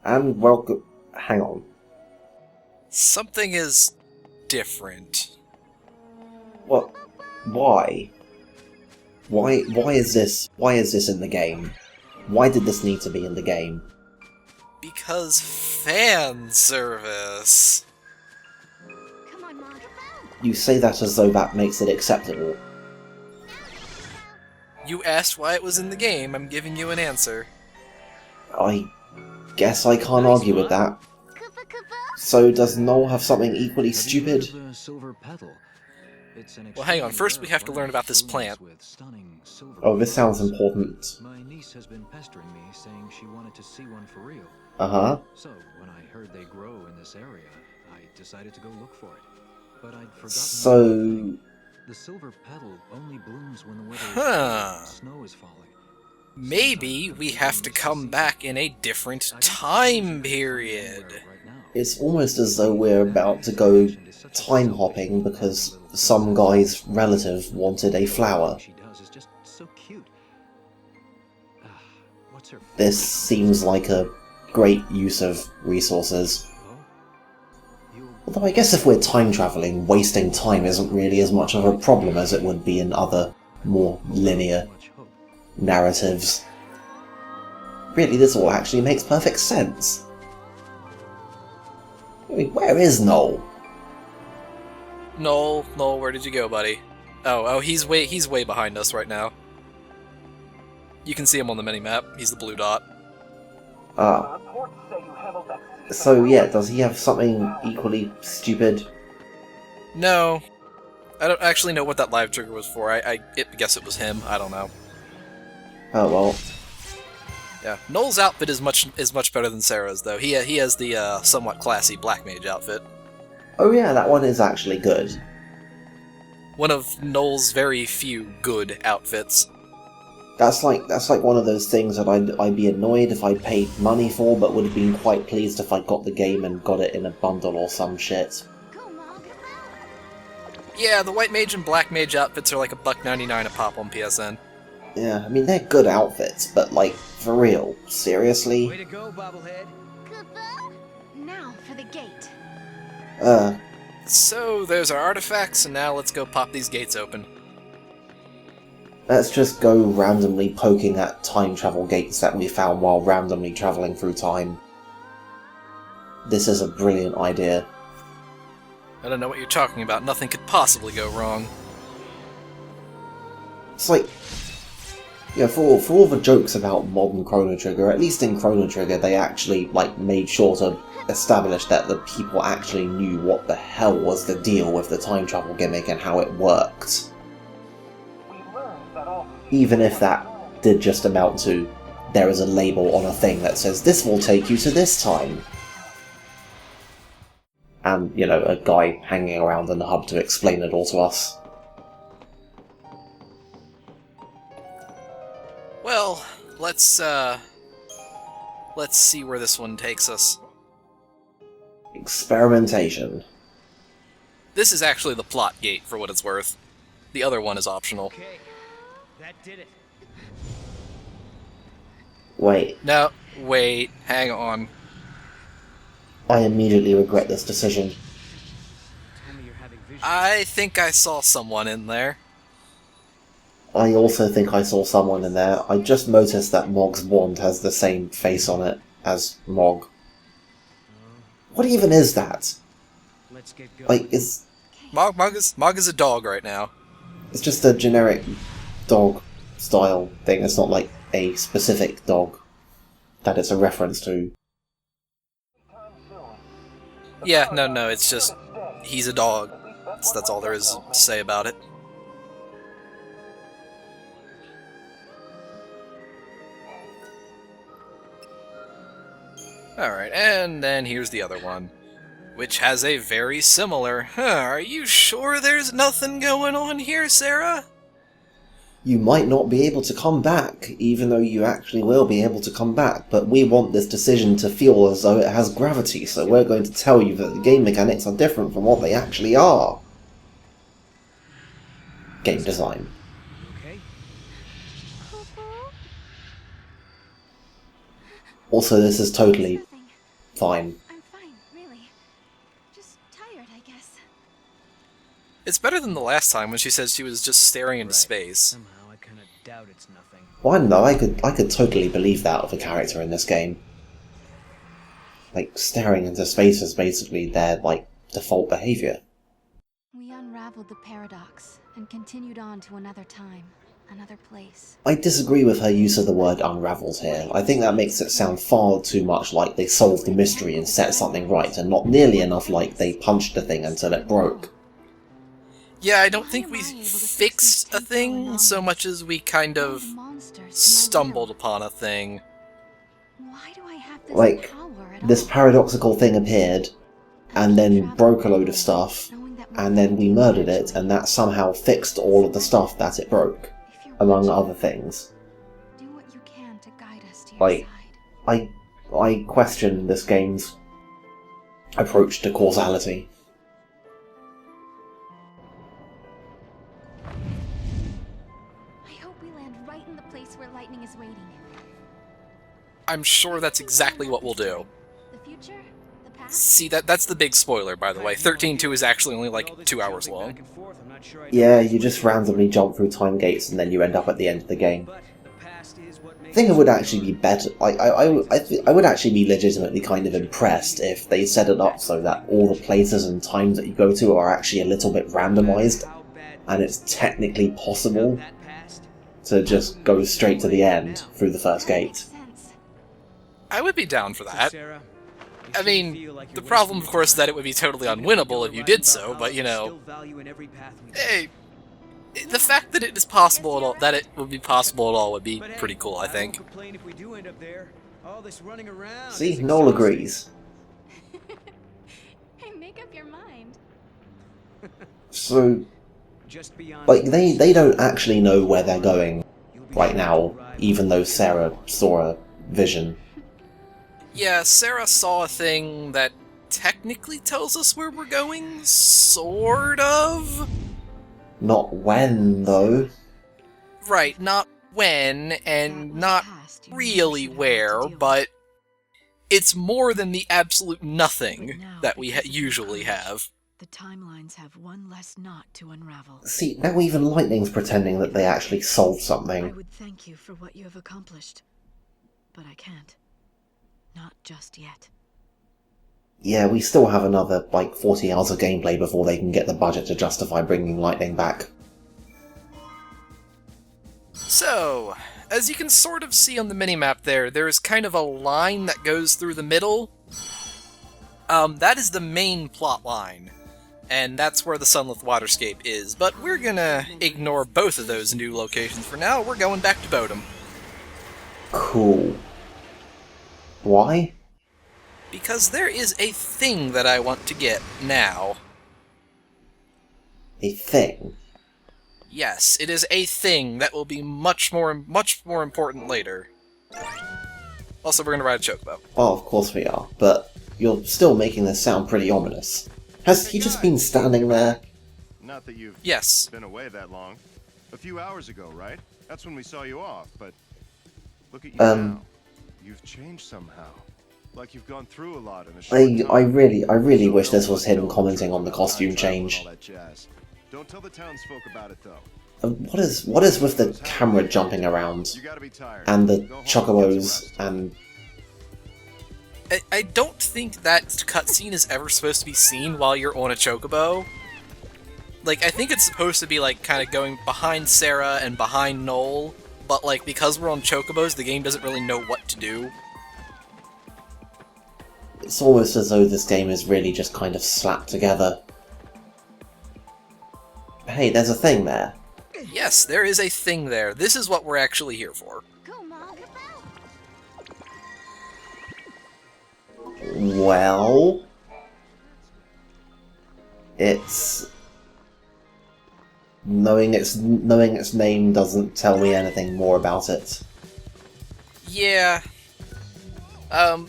And welcome... Hang on. Something is different. What? Why? Why is this in the game? Why did this need to be in the game? Because fan service. Come on, Mom. You say that as though that makes it acceptable. You asked why it was in the game, I'm giving you an answer. I guess I can't argue with that. Koopa Koopa. So does Noel have something equally stupid? Well, hang on, first we have to learn about this plant. Oh, this sounds important. My niece has been pestering me, saying she wanted to see one for real. Uh-huh. So, when I heard they grow in this area, I decided to go look for it. But I'd forgotten So... the silver petal only blooms when the weather is Huh. cold and snow is falling. Maybe we have to come back in a different time period. It's almost as though we're about to go time hopping because some guy's relative wanted a flower. She does is just so cute. What's her This seems like a great use of resources. Although I guess if we're time travelling, wasting time isn't really as much of a problem as it would be in other, more linear narratives. Really, this all actually makes perfect sense. I mean, where is Noel? Noel, where did you go, buddy? Oh, he's way behind us right now. You can see him on the mini-map. He's the blue dot. Ah. So yeah, does he have something equally stupid? No. I don't actually know what that live trigger was for. I guess it was him. I don't know. Oh well. Yeah. Noel's outfit is much better than Sarah's, though. He has the somewhat classy Black Mage outfit. Oh yeah, that one is actually good. One of Noel's very few good outfits. That's like one of those things that I'd be annoyed if I paid money for, but would have been quite pleased if I got the game and got it in a bundle or some shit. Go, Mom. Yeah, the White Mage and Black Mage outfits are like $1.99 a pop on PSN. Yeah, I mean they're good outfits, but like, for real, seriously? Way to go, bobblehead. Koopa. Now for the gate. So, there's our artifacts, and now let's go pop these gates open. Let's just go randomly poking at time travel gates that we found while randomly travelling through time. This is a brilliant idea. I don't know what you're talking about. Nothing could possibly go wrong. It's like, yeah, for all the jokes about modern Chrono Trigger, at least in Chrono Trigger they actually, like, made sure to establish that the people actually knew what the hell was the deal with the time travel gimmick and how it worked. Even if that did just amount to, there is a label on a thing that says, this will take you to this time. And, you know, a guy hanging around in the hub to explain it all to us. Well, let's see where this one takes us. Experimentation. This is actually the plot gate, for what it's worth. The other one is optional. Okay, that did it. Wait, No, wait, hang on. I immediately regret this decision. Tell me you're having visions. I think I saw someone in there. I also think I saw someone in there. I just noticed that Mog's wand has the same face on it as Mog. What even is that? Let's get going. Like, Mog is a dog right now. it's just a generic dog style thing. It's not like a specific dog that it's a reference to. Yeah, no, it's just, he's a dog. That's all there is to say about it. Alright, and then here's the other one, which has a very similar... are you sure there's nothing going on here, Sarah? You might not be able to come back, even though you actually will be able to come back, but we want this decision to feel as though it has gravity, so we're going to tell you that the game mechanics are different from what they actually are. Game design. Okay. Also, this is totally fine. I'm fine, really. Just tired, I guess. It's better than the last time when she said she was just staring into space. Somehow I kind of doubt it's nothing. Well, I don't know, I could totally believe that of a character in this game. Like, staring into space is basically their, like, default behaviour. We unraveled the paradox and continued on to another time, another place. I disagree with her use of the word unravelled here. I think that makes it sound far too much like they solved the mystery and set something right, and not nearly enough like they punched the thing until it broke. Yeah, I don't think we fixed a thing so much as we kind of stumbled upon a thing. Why do I have this Like, power at this all? paradoxical thing appeared, and then broke a load of stuff, and then we murdered it, and that somehow fixed all of the stuff that it broke, among other things. Do what you can to guide us to your Like, side. I question this game's approach to causality. I hope we land right in the place where lightning is waiting. I'm sure that's exactly what we'll do. The future? The past? See, that's the big spoiler, by the way. 13-2 is actually only like 2 hours long. Yeah, you just randomly jump through time gates and then you end up at the end of the game. I think it would actually be better. I would actually be legitimately kind of impressed if they set it up so that all the places and times that you go to are actually a little bit randomized, and it's technically possible to just go straight to the end through the first gate. Sense. I would be down for that. I mean, the problem, of course, is that it would be totally unwinnable if you did so, but, you know, hey, the fact that it is possible at all, that it would be possible at all would be pretty cool, I think. See, Noel agrees. Hey, make up your mind. So, like, they don't actually know where they're going right now, even though Sarah saw a vision. Yeah, Sarah saw a thing that technically tells us where we're going, sort of? Not when, though. Right, not when, and not really where, but it's more than the absolute nothing that we usually have. The timelines have one less knot to unravel. See, now even Lightning's pretending that they actually solved I something. would thank you for what you have accomplished, but I can't. Not just yet. Yeah, we still have another, like, 40 hours of gameplay before they can get the budget to justify bringing Lightning back. So, as you can sort of see on the minimap there's kind of a line that goes through the middle. That is the main plot line, and that's where the Sunlith Waterscape is, but we're gonna ignore both of those new locations for now. We're going back to Bodum. Cool. Why? Because there is a thing that I want to get now. A thing? Yes, it is a thing that will be much more important later. Also, we're gonna ride a chocobo. Well, of course we are, but you're still making this sound pretty ominous. Has he just been standing there? Not that you've Yes. been away that long. A few hours ago, right? That's when we saw you off, but look at you now. You've changed somehow. Like you've gone through a lot in a short time. I really wish this was him commenting on the costume change. Don't tell the townsfolk about it though. What is with the camera jumping around? You gotta be tired. And the Go home and get chocobos some rest. and... I don't think that cutscene is ever supposed to be seen while you're on a chocobo. Like, I think it's supposed to be, like, kind of going behind Sarah and behind Noel, but, like, because we're on chocobos, the game doesn't really know what to do. It's almost as though this game is really just kind of slapped together. Hey, there's a thing there. Yes, there is a thing there. This is what we're actually here for. Go, Mom. Well... It's... Knowing its name doesn't tell me anything more about it. Yeah.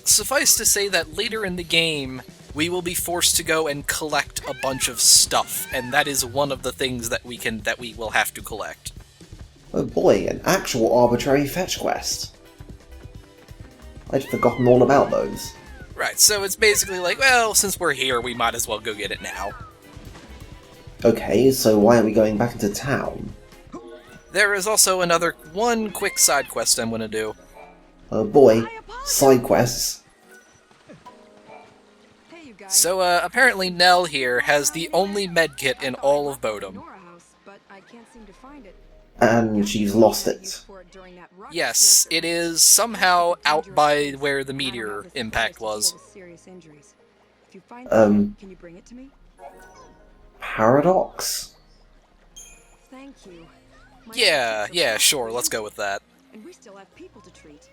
Suffice to say that later in the game, we will be forced to go and collect a bunch of stuff, and that is one of the things that we will have to collect. Oh boy, an actual arbitrary fetch quest. I'd forgotten all about those. Right, so it's basically like, well, since we're here, we might as well go get it now. Okay, so why are we going back into town? There is also one quick side quest I'm gonna do. Oh boy, side quests. So, apparently Nell here has the only medkit in all of Bodom. And she's lost it. Yes, it is somehow out by where the meteor impact was. Paradox? Yeah, sure, let's go with that.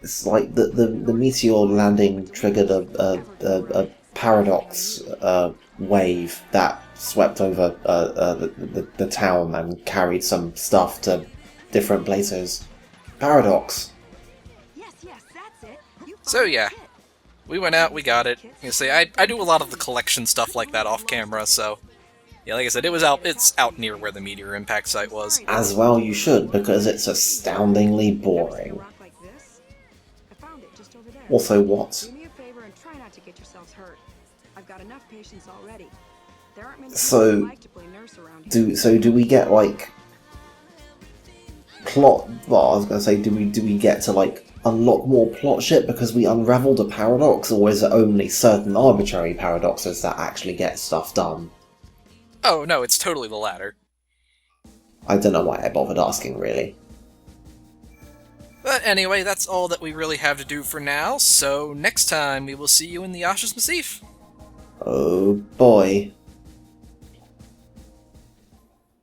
It's like the meteor landing triggered a paradox wave that swept over the town and carried some stuff to different places. Paradox. So yeah, we went out, we got it. You see, I do a lot of the collection stuff like that off camera, so yeah, like I said, it's out near where the meteor impact site was. As well you should, because it's astoundingly boring. Also, what? So do we get like plot? Well, I was gonna say, do we get to like unlock more plot shit because we unraveled a paradox, or is it only certain arbitrary paradoxes that actually get stuff done? Oh no, it's totally the latter. I don't know why I bothered asking, really. But anyway, that's all that we really have to do for now, so next time we will see you in the Ashes Massif. Oh boy.